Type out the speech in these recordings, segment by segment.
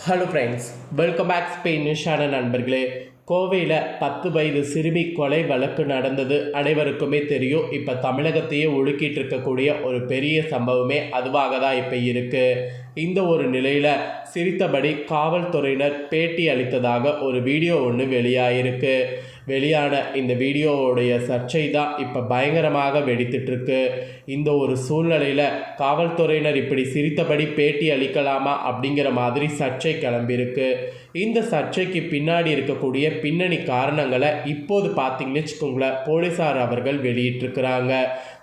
Hello friends, welcome back ஸ்பெயினிஷான நண்பர்களே. கோவையில் 10 வயது சிறுமி கொலை வழக்கு நடந்தது அனைவருக்குமே தெரியும். இப்போ தமிழகத்தையே உலுக்கிட்டு இருக்கக்கூடிய ஒரு பெரிய சம்பவமே அதுவாக தான் இப்போ இருக்குது. இந்த ஒரு நிலையில் சிரித்தபடி காவல்துறையினர் பேட்டி அளித்ததாக ஒரு வீடியோ ஒன்று வெளியாகிருக்கு. வெளியான இந்த வீடியோவுடைய சர்ச்சை தான் இப்போ பயங்கரமாக வெடித்துட்ருக்கு. இந்த ஒரு சூழ்நிலையில் காவல்துறையினர் இப்படி சிரித்தபடி பேட்டி அளிக்கலாமா அப்படிங்கிற மாதிரி சர்ச்சை கிளம்பியிருக்கு. இந்த சர்ச்சைக்கு பின்னாடி இருக்கக்கூடிய பின்னணி காரணங்களை இப்போது பார்த்தீங்கன்னு வச்சுக்கோங்களேன், போலீஸார் அவர்கள் வெளியிட்டிருக்கிறாங்க.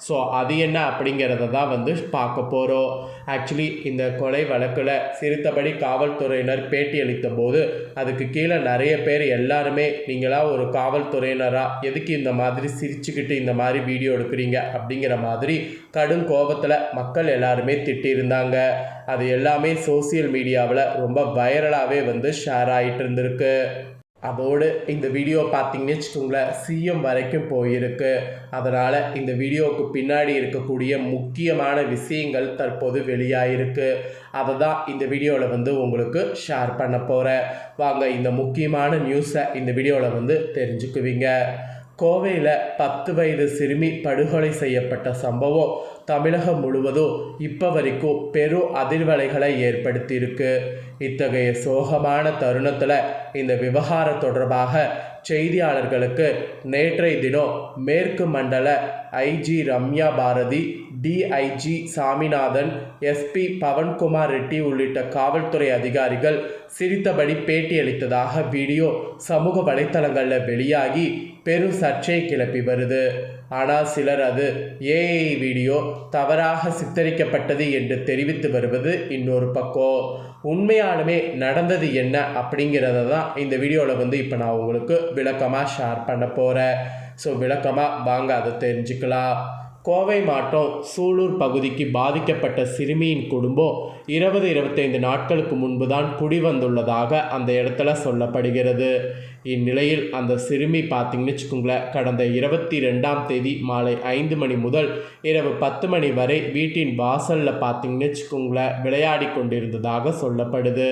ஸோ அது என்ன அப்படிங்கிறத தான் பார்க்க போகிறோம். ஆக்சுவலி இந்த கொலை வழக்கில் சிரித்தபடி காவல்துறையினர் பேட்டி அளித்த போது அதுக்கு கீழே நிறைய பேர் எல்லாருமே, நீங்களாம் ஒரு காவல்துறையினராக எதுக்கு இந்த மாதிரி சிரிச்சுக்கிட்டு இந்த மாதிரி வீடியோ எடுக்கிறீங்க அப்படிங்கிற மாதிரி கடும் கோபத்தில் மக்கள் எல்லாருமே திட்டியிருந்தாங்க. அது எல்லாமே சோசியல் மீடியாவில் ரொம்ப வைரலாகவே ஷேர் ஆகிட்டு இருந்திருக்கு. அதோடு இந்த வீடியோ பார்த்தீங்கன்னு வச்சுக்கோங்களேன், சிஎம் வரைக்கும் போயிருக்கு. அதனால் இந்த வீடியோவுக்கு பின்னாடி இருக்கக்கூடிய முக்கியமான விஷயங்கள் தற்போது வெளியாகிருக்கு. அதை தான் இந்த வீடியோவில் உங்களுக்கு ஷேர் பண்ண போகிறேன். வாங்க இந்த முக்கியமான நியூஸை இந்த வீடியோவில் தெரிஞ்சுக்குவீங்க. கோவையில் 10 வயது சிறுமி படுகொலை செய்யப்பட்ட சம்பவம் தமிழகம் முழுவதும் இப்போ வரைக்கும் பெரும் அதிர்வலைகளை ஏற்படுத்தியிருக்கு. இத்தகைய சோகமான தருணத்தில் இந்த விவகாரம் தொடர்பாக செய்தியாளர்களுக்கு நேற்றைய தினம் மேற்கு மண்டல IG Ramya Bharathi, DIG Saminathan, SP Pavankumar Reddy உள்ளிட்ட காவல்துறை அதிகாரிகள் சிரித்தபடி பேட்டியளித்ததாக வீடியோ சமூக வலைத்தளங்களில் வெளியாகி பெரும் சர்ச்சையை கிளப்பி வருது. ஆனால் சிலர் அது ஏஐ வீடியோ தவறாக சித்தரிக்கப்பட்டது என்று தெரிவித்து வருவது இன்னொரு பக்கம். உண்மையாலுமே நடந்தது என்ன அப்படிங்கிறத தான் இந்த வீடியோவில் இப்போ நான் உங்களுக்கு விளக்கமாக ஷேர் பண்ண போகிறேன். ஸோ விளக்கமாக வாங்க அதை தெரிஞ்சுக்கலாம். கோவை மாவட்டம் சூலூர் பகுதிக்கு பாதிக்கப்பட்ட சிறுமியின் குடும்பம் 20-25 நாட்களுக்கு முன்பு தான் குடிவந்துள்ளதாக அந்த இடத்துல சொல்லப்படுகிறது. இந்நிலையில் அந்த சிறுமி பார்த்தீங்கன்னு வச்சுக்கோங்களேன், கடந்த 22ஆம் தேதி மாலை 5 மணி முதல் இரவு 10 மணி வரை வீட்டின் வாசலில் பார்த்தீங்கன்னு வச்சுக்கோங்களேன் விளையாடி கொண்டிருந்ததாக சொல்லப்படுது.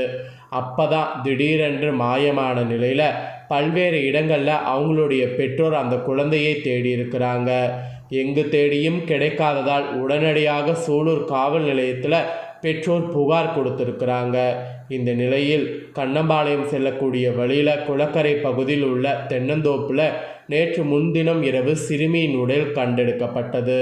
அப்போ தான் திடீரென்று மாயமான நிலையில் பல்வேறு இடங்களில் அவங்களுடைய பெற்றோர் அந்த குழந்தையை தேடி இருக்கிறாங்க. எங்கு தேடியும் கிடைக்காததால் உடனடியாக சூலூர் காவல் நிலையத்தில் பெற்றோர் புகார் கொடுத்திருக்கிறாங்க. இந்த நிலையில் கண்ணம்பாளையம் செல்லக்கூடிய வழியில் குளக்கரை பகுதியில் உள்ள தென்னந்தோப்பில் நேற்று முன்தினம் இரவு சிறுமியின் உடல் கண்டெடுக்கப்பட்டது.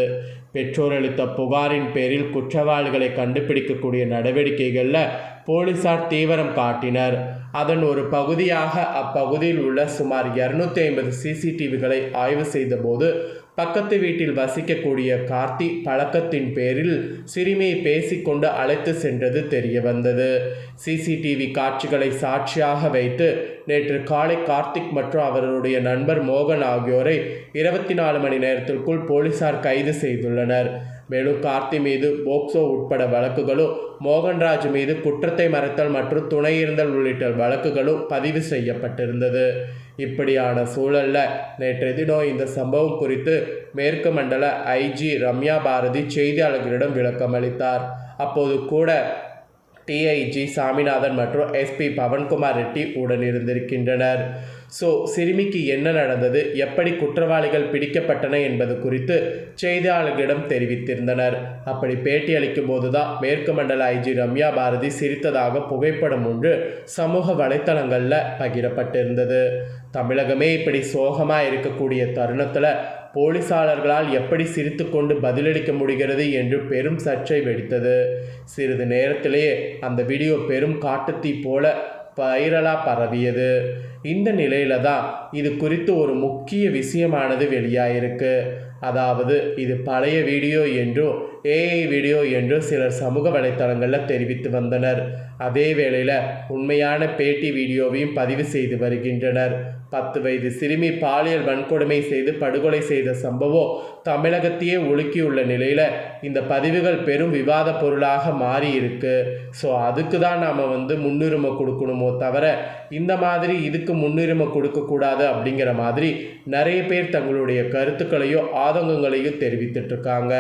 பெற்றோர் அளித்த புகாரின் பேரில் குற்றவாளிகளை கண்டுபிடிக்கக்கூடிய நடவடிக்கைகளில் போலீசார் தீவிரம் காட்டினர். அதன் ஒரு பகுதியாக அப்பகுதியில் உள்ள சுமார் 250 சிசிடிவிகளை ஆய்வு செய்தபோது பக்கத்து வீட்டில் வசிக்கக்கூடிய கார்த்தி பழக்கத்தின் பேரில் சிறுமியை பேசிக்கொண்டு அழைத்து சென்றது தெரிய வந்தது. சிசிடிவி காட்சிகளை சாட்சியாக வைத்து நேற்று காலை கார்த்திக் மற்றும் அவருடைய நண்பர் மோகன் ஆகியோரை 24 மணி நேரத்திற்குள் போலீசார் கைது செய்துள்ளனர். மேலும் கார்த்தி மீது போக்சோ உட்பட வழக்குகளும், மோகன்ராஜ் மீது குற்றத்தை மறைத்தல் மற்றும் துணையிருந்தல் உள்ளிட்ட வழக்குகளும் பதிவு செய்யப்பட்டிருந்தது. இப்படியான சூழலில் நேற்றைய தினம் இந்த சம்பவம் குறித்து மேற்கு மண்டல ஐஜி ரம்யா பாரதி செய்தியாளர்களிடம் விளக்கம் அளித்தார். அப்போது கூட டிஐஜி சாமிநாதன் மற்றும் எஸ்பி பவன்குமார் ரெட்டி உடன் இருந்திருக்கின்றனர். ஸோ சிறுமிக்கு என்ன நடந்தது, எப்படி குற்றவாளிகள் பிடிக்கப்பட்டன என்பது குறித்து செய்தியாளர்களிடம் தெரிவித்திருந்தனர். அப்படி பேட்டி அளிக்கும் போது தான் மேற்கு மண்டல ஐஜி ரம்யா பாரதி சிரித்ததாக புகைப்படம் ஒன்று சமூக வலைத்தளங்களில் பகிரப்பட்டிருந்தது. தமிழகமே இப்படி சோகமாக இருக்கக்கூடிய தருணத்தில் போலீசாளர்களால் எப்படி சிரித்து கொண்டு பதிலளிக்க முடிகிறது என்று பெரும் சர்ச்சை வெடித்தது. சிறிது நேரத்திலேயே அந்த வீடியோ பெரும் காட்டுத்தீ போல வைரலாக பரவியது. இந்த நிலையில தான் இது குறித்து ஒரு முக்கிய விஷயமானது வெளியாயிருக்கு. அதாவது இது பழைய வீடியோ என்றும் ஏஐ வீடியோ என்றும் சிலர் சமூக வலைத்தளங்களில் தெரிவித்து வந்தனர். அதே வேளையில் உண்மையான பேட்டி வீடியோவையும் பதிவு செய்து வருகின்றனர். 10 வயது சிறுமி பாலியல் வன்கொடுமை செய்து படுகொலை செய்த சம்பவம் தமிழகத்தையே உலுக்கியுள்ள நிலையில் இந்த பதிவுகள் பெரும் விவாத பொருளாக மாறி இருக்கு. ஸோ அதுக்கு தான் நாம் முன்னுரிமை கொடுக்கணுமோ தவிர இந்த மாதிரி இதுக்கு முன்னுரிமை கொடுக்கக்கூடாது அப்படிங்கிற மாதிரி நிறைய பேர் தங்களுடைய கருத்துக்களையோ ஆதங்கங்களையும் தெரிவித்துட்ருக்காங்க.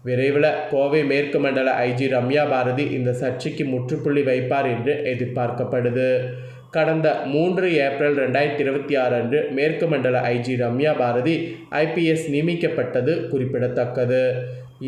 விரைவில் கோவை மேற்கு மண்டல ஐஜி ரம்யா பாரதி இந்த சர்ச்சைக்கு முற்றுப்புள்ளி வைப்பார் என்று எதிர்பார்க்கப்படுது. கடந்த 3 ஏப்ரல் 2026 அன்று மேற்கு மண்டல ஐஜி ரம்யா பாரதி ஐபிஎஸ் நியமிக்கப்பட்டது குறிப்பிடத்தக்கது.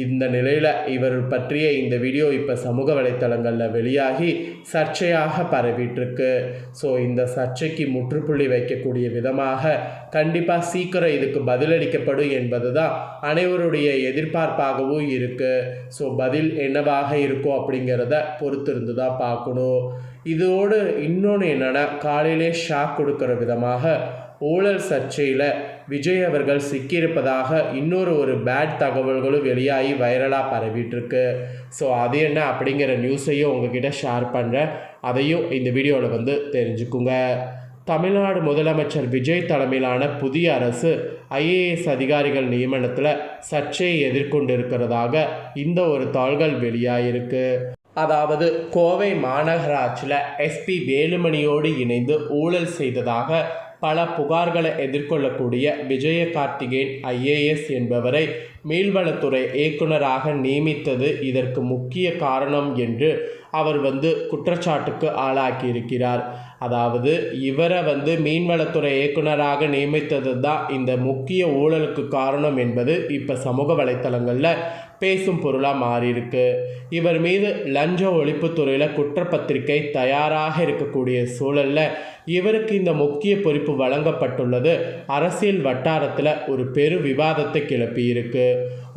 இந்த நிலையில் இவர் பற்றிய இந்த வீடியோ இப்போ சமூக வலைத்தளங்களில் வெளியாகி சர்ச்சையாக பரவிட்டுருக்கு. ஸோ இந்த சர்ச்சைக்கு முற்றுப்புள்ளி வைக்கக்கூடிய விதமாக கண்டிப்பாக சீக்கிரம் இதுக்கு பதிலளிக்கப்படும் என்பது தான் அனைவருடைய எதிர்பார்ப்பாகவும் இருக்குது. ஸோ பதில் என்னவாக இருக்கும் அப்படிங்கிறத பொறுத்திருந்து தான் பார்க்கணும். இதோடு இன்னொன்று என்னென்னா, காலையிலே ஷாக் கொடுக்குற விதமாக ஊழல் சர்ச்சையில் விஜய் அவர்கள் சிக்கியிருப்பதாக இன்னொரு பேட் தகவல்களும் வெளியாகி வைரலாக பரவிட்டுருக்கு. ஸோ அது என்ன அப்படிங்கிற நியூஸையும் உங்ககிட்ட ஷேர் பண்ணுறேன். அதையும் இந்த வீடியோவில் தெரிஞ்சுக்குங்க. தமிழ்நாடு முதலமைச்சர் விஜய் தலைமையிலான புதிய அரசு ஐஏஎஸ் அதிகாரிகள் நியமனத்தில் சர்ச்சையை எதிர்கொண்டிருக்கிறதாக இந்த ஒரு தாள்கள் வெளியாகிருக்கு. அதாவது கோவை மாநகராட்சியில் எஸ்பி வேலுமணியோடு இணைந்து ஊழல் செய்ததாக பல புகார்களை எதிர்கொள்ளக்கூடிய விஜயகார்த்திகேயன் ஐஏஎஸ் என்பவரை மீன்வளத்துறை இயக்குநராக நியமித்தது இதற்கு முக்கிய காரணம் என்று அவர் குற்றச்சாட்டுக்கு ஆளாக்கியிருக்கிறார். அதாவது இவரை மீன்வளத்துறை இயக்குநராக நியமித்தது தான் இந்த முக்கிய ஊழலுக்கு காரணம் என்பது இப்போ சமூக வலைத்தளங்களில் பேசும் பொருளாக மாறியிருக்கு. இவர் மீது லஞ்ச ஒழிப்புத்துறையில் குற்றப்பத்திரிகை தயாராக இருக்கக்கூடிய சூழலில் இவருக்கு இந்த முக்கிய பொறுப்பு வழங்கப்பட்டுள்ளது அரசியல் வட்டாரத்தில் ஒரு பெரு விவாதத்தை கிளப்பியிருக்கு.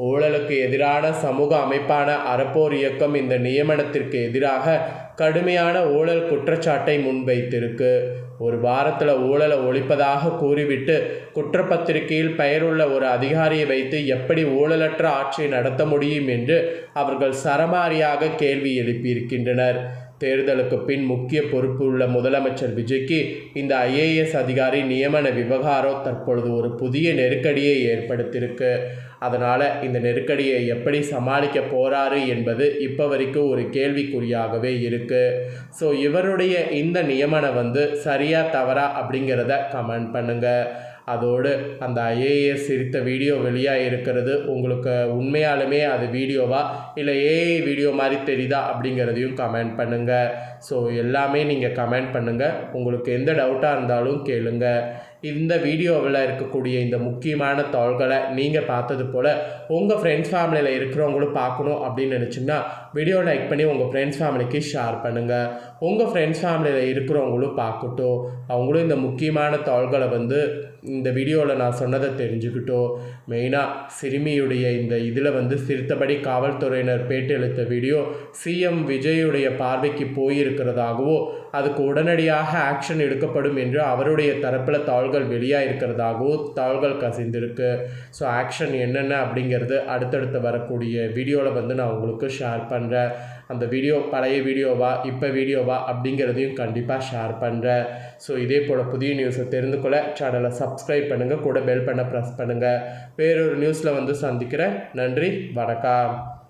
ஊழலுக்கு எதிரான சமூக அமைப்பான அறப்போர் இயக்கம் இந்த நியமனத்திற்கு எதிராக கடுமையான ஊழல் குற்றச்சாட்டை முன்வைத்திருக்கு. ஒரு வாரத்தில் ஊழலை ஒழிப்பதாக கூறிவிட்டு குற்றப்பத்திரிகையில் பெயருள்ள ஒரு அதிகாரியை வைத்து எப்படி ஊழலற்ற ஆட்சியை நடத்த முடியும் என்று அவர்கள் சரமாரியாக கேள்வி எழுப்பியிருக்கின்றனர். தேர்தலுக்கு பின் முக்கிய பொறுப்பு உள்ள முதலமைச்சர் விஜய்க்கு இந்த ஐஏஎஸ் அதிகாரி நியமன விவகாரம் தற்பொழுது ஒரு புதிய நெருக்கடியை ஏற்படுத்தியிருக்கு. அதனால் இந்த நெருக்கடியை எப்படி சமாளிக்க போகிறாரு என்பது இப்போ வரைக்கும் ஒரு கேள்விக்குறியாகவே இருக்குது. ஸோ இவருடைய இந்த நியமனம் சரியா தவறா அப்படிங்கிறத கமெண்ட் பண்ணுங்கள். அதோடு அந்த ஐஏஎஸ் சிரித்த வீடியோ வெளியாக இருக்கிறது உங்களுக்கு உண்மையாலுமே அது வீடியோவா இல்லை ஏஐ வீடியோ மாதிரி தெரியுதா அப்படிங்கிறதையும் கமெண்ட் பண்ணுங்கள். ஸோ எல்லாமே நீங்கள் கமெண்ட் பண்ணுங்கள். உங்களுக்கு எந்த டவுட்டாக இருந்தாலும் கேளுங்க. இந்த வீடியோவில் இருக்கக்கூடிய இந்த முக்கியமான தாள்களை நீங்கள் பார்த்தது போல் உங்கள் ஃப்ரெண்ட்ஸ் ஃபேமிலியில் இருக்கிறவங்களும் பார்க்கணும் அப்படின்னு நினச்சிங்கன்னா வீடியோ லைக் பண்ணி உங்கள் ஃப்ரெண்ட்ஸ் ஃபேமிலிக்கு ஷேர் பண்ணுங்கள். உங்கள் ஃப்ரெண்ட்ஸ் ஃபேமிலியில் இருக்கிறவங்களும் பார்க்கட்டும். அவங்களும் இந்த முக்கியமான தாள்களை இந்த வீடியோவில் நான் சொன்னதை தெரிஞ்சுக்கிட்டோம். மெயினாக சிறுமியுடைய இந்த இதில் சிரித்தபடி காவல்துறையினர் பேட்டியளித்த வீடியோ சிஎம் விஜயுடைய பார்வைக்கு போயிருக்கிறதாகவோ அதுக்கு உடனடியாக ஆக்ஷன் எடுக்கப்படும் என்று அவருடைய தரப்பில் தாள்கள் வெளியாக இருக்கிறதாகவும் தாள்கள் கசிந்திருக்கு. ஸோ ஆக்ஷன் என்னென்ன அப்படிங்கிறது அடுத்தடுத்து வரக்கூடிய வீடியோவில் நான் உங்களுக்கு ஷேர் பண்ணுறேன். அந்த வீடியோ பழைய வீடியோவா இப்போ வீடியோவா அப்படிங்கிறதையும் கண்டிப்பாக ஷேர் பண்ணுறேன். ஸோ இதே போல் புதிய நியூஸை தெரிந்து கொள்ள சேனலை சப்ஸ்கிரைப் பண்ணுங்கள், கூட பெல் பண்ண ப்ரெஸ் பண்ணுங்கள். வேறொரு நியூஸில் சந்திக்கிறேன். நன்றி, வணக்கம்.